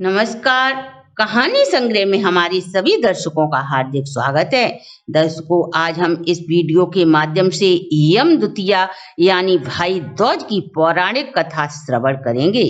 नमस्कार। कहानी संग्रह में हमारी सभी दर्शकों का हार्दिक स्वागत है। दर्शकों, आज हम इस वीडियो के माध्यम से यम द्वितीया यानी भाई दूज की पौराणिक कथा श्रवण करेंगे।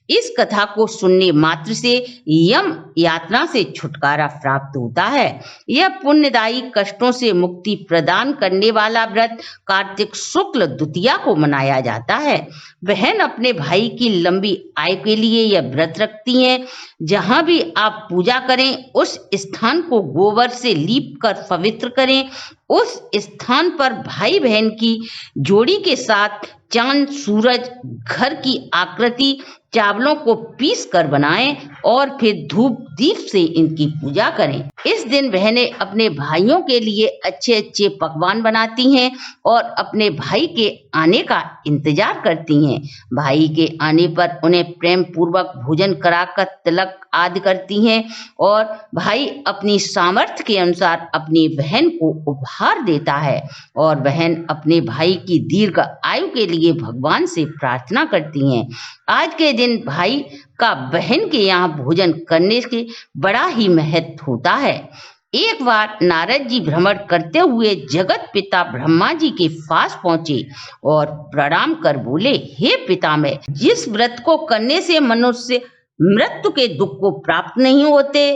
इस कथा को सुनने मात्र से यम यातना से छुटकारा प्राप्त होता है। यह पुण्यदायी कष्टों से मुक्ति प्रदान करने वाला व्रत कार्तिक शुक्ल द्वितीया को मनाया जाता है। बहन अपने भाई की लंबी आयु के लिए यह व्रत रखती हैं। जहां भी आप पूजा करें उस स्थान को गोबर से लीप कर पवित्र करें। उस स्थान पर भाई बहन की जोड़ी के साथ चांद, सूरज, घर की आकृति, चावलों को पीस कर बनाएं और फिर धूप दीप से इनकी पूजा करें। इस दिन बहनें अपने भाइयों के लिए अच्छे अच्छे पकवान बनाती हैं और अपने भाई के आने का इंतजार करती हैं। भाई के आने पर उन्हें प्रेम पूर्वक भोजन कराकर तिलक आदि करती हैं और भाई अपनी सामर्थ्य के अनुसार अपनी बहन को उपहार देता है और बहन अपने भाई की दीर्घ आयु के लिए भगवान से प्रार्थना करती हैं। आज के दिन भाई का बहन के यहाँ भोजन करने के बड़ा ही महत्व होता है। एक बार नारद जी भ्रमण करते हुए जगत पिता ब्रह्मा जी के पास पहुंचे और प्रणाम कर बोले, हे पितामह, जिस व्रत को करने से मनुष्य मृत्यु के दुख को प्राप्त नहीं होते,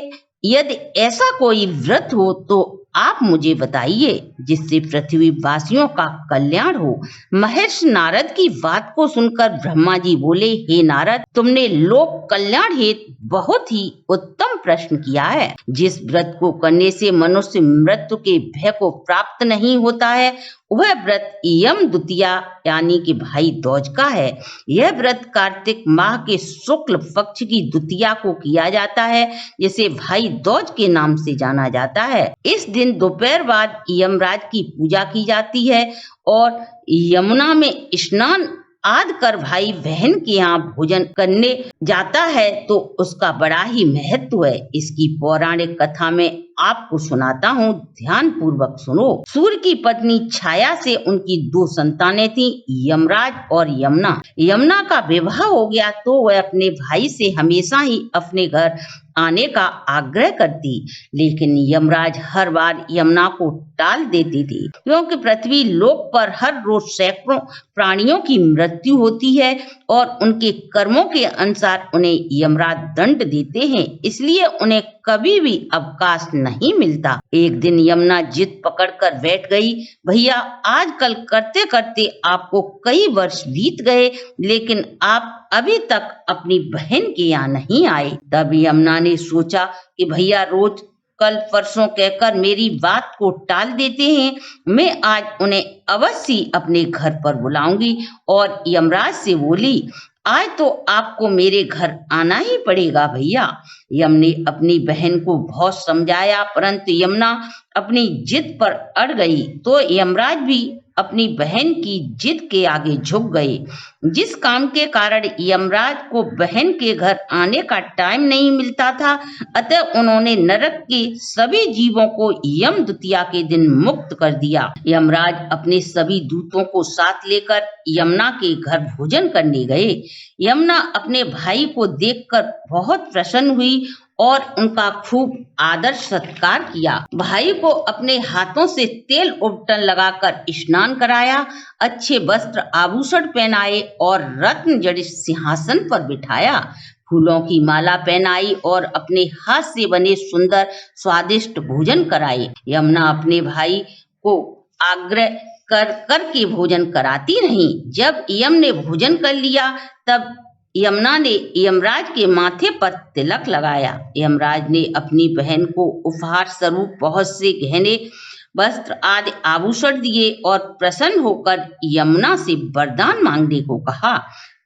यदि ऐसा कोई व्रत हो तो आप मुझे बताइए जिससे पृथ्वी वासियों का कल्याण हो। महर्षि नारद की बात को सुनकर ब्रह्मा जी बोले, हे नारद, तुमने लोक कल्याण हेतु बहुत ही उत्तम प्रश्न किया है। जिस व्रत को करने से मनुष्य मृत्यु के भय को प्राप्त नहीं होता है वह व्रत यम द्वितीया यानी कि भाई दूज का है। यह व्रत कार्तिक माह के शुक्ल पक्ष की द्वितीया को किया जाता है, जिसे भाई दूज के नाम से जाना जाता है। इस दिन दोपहर बाद यमराज की पूजा की जाती है और यमुना में स्नान आदि कर भाई बहन के यहाँ भोजन करने जाता है तो उसका बड़ा ही महत्व है। इसकी पौराणिक कथा में आपको सुनाता हूँ, ध्यान पूर्वक सुनो। सूर्य की पत्नी छाया से उनकी दो संतानें थी, यमराज और यमुना। यमुना का विवाह हो गया तो वह अपने भाई से हमेशा ही अपने घर आने का आग्रह करती, लेकिन यमराज हर बार यमुना को टाल देती थी, क्योंकि पृथ्वी लोक पर हर रोज सैकड़ों प्राणियों की मृत्यु होती है और उनके कर्मों के अनुसार उन्हें यमराज दंड देते हैं, इसलिए उन्हें कभी भी अवकाश नहीं मिलता। एक दिन यमुना जिद पकड़कर बैठ गई, भैया आजकल करते करते आपको कई वर्ष बीत गए, लेकिन आप अभी तक अपनी बहन के यहाँ नहीं आए। तब यमुना ने सोचा कि भैया रोज कल परसों कहकर मेरी बात को टाल देते हैं, मैं आज उन्हें अवश्य अपने घर पर बुलाऊंगी। और यमराज से बोली, आज तो आपको मेरे घर आना ही पड़ेगा भैया। यम ने अपनी बहन को बहुत समझाया, परंतु यमुना अपनी जिद पर अड़ गई तो यमराज भी अपनी बहन की जिद के आगे झुक गए। जिस काम के कारण यमराज को बहन के घर आने का टाइम नहीं मिलता था, अतः उन्होंने नरक के सभी जीवों को यम द्वितीया के दिन मुक्त कर दिया। यमराज अपने सभी दूतों को साथ लेकर यमुना के घर भोजन करने गए। यमुना अपने भाई को देखकर बहुत प्रसन्न हुई और उनका खूब आदर सत्कार किया। भाई को अपने हाथों से तेल उपटन लगाकर स्नान कराया, अच्छे वस्त्र आभूषण पहनाए और रत्न जड़ित सिंहासन पर बिठाया, फूलों की माला पहनाई और अपने हाथ से बने सुंदर स्वादिष्ट भोजन कराए। यमुना अपने भाई को आग्रह कर के भोजन कराती नहीं। जब यम ने भोजन कर लिया तब यमुना ने यमराज के माथे पर तिलक लगाया। यमराज ने अपनी बहन को उपहार स्वरूप बहुत से गहने, वस्त्र आदि आभूषण दिए और प्रसन्न होकर यमुना से वरदान मांगने को कहा।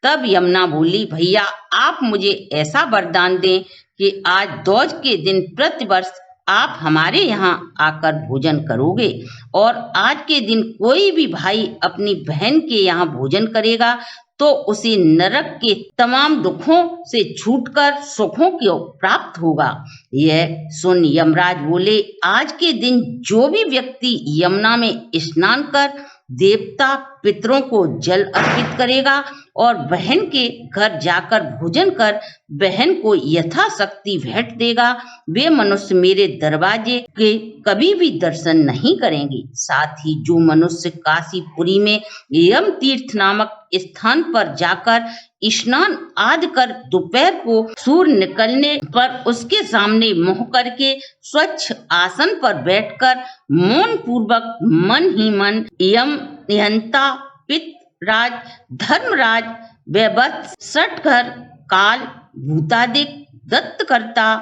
तब यमुना बोली, भैया आप मुझे ऐसा वरदान दें कि आज दूज के दिन प्रतिवर्ष आप हमारे यहाँ आकर भोजन करोगे और आज के दिन कोई भी भाई अपनी बहन के यहाँ भोजन करेगा तो उसे नरक के तमाम दुखों से छूटकर सुखों को प्राप्त होगा। यह सुन यमराज बोले, आज के दिन जो भी व्यक्ति यमुना में स्नान कर देवता, पितरों को जल अर्पित करेगा और बहन के घर जाकर भोजन कर बहन को यथाशक्ति भेंट देगा, वे मनुष्य मेरे दरवाजे के कभी भी दर्शन नहीं करेंगे। साथ ही जो मनुष्य काशीपुरी में यम तीर्थ नामक स्थान पर जाकर स्नान आदि कर दोपहर को सूर्य निकलने पर उसके सामने मुंह करके स्वच्छ आसन पर बैठकर मौन पूर्वक मन ही मन यम निहंता पितराज धर्मराज वैवत्स सटघर काल भूतादिक दत्तकर्ता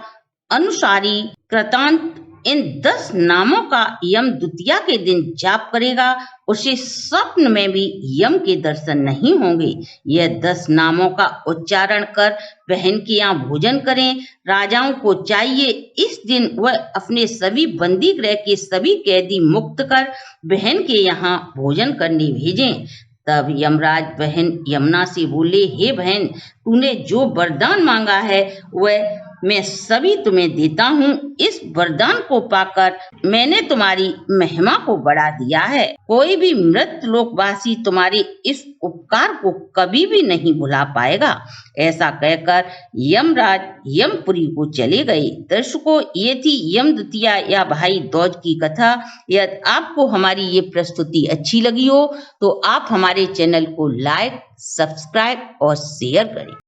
अनुसारी कृतांत इन 10 नामों का यम द्वितीया के दिन जाप करेगा, उसे स्वप्न में भी यम के दर्शन नहीं होंगे। यह 10 नामों का उच्चारण कर बहन के यहाँ भोजन करें। राजाओं को चाहिए इस दिन वह अपने सभी बंदी गृह के सभी कैदी मुक्त कर बहन के यहाँ भोजन करने भेजें। तब यमराज बहन यमुना से बोले, हे बहन, तूने जो वरदान मांगा है वह मैं सभी तुम्हें देता हूँ। इस वरदान को पाकर मैंने तुम्हारी महिमा को बढ़ा दिया है। कोई भी मृत लोकवासी तुम्हारे इस उपकार को कभी भी नहीं भुला पाएगा। ऐसा कहकर यमराज यमपुरी को चले गए। दर्शकों, ये थी यम द्वितीया या भाई दौज की कथा। यदि आपको हमारी ये प्रस्तुति अच्छी लगी हो तो आप हमारे चैनल को लाइक, सब्सक्राइब और शेयर करें।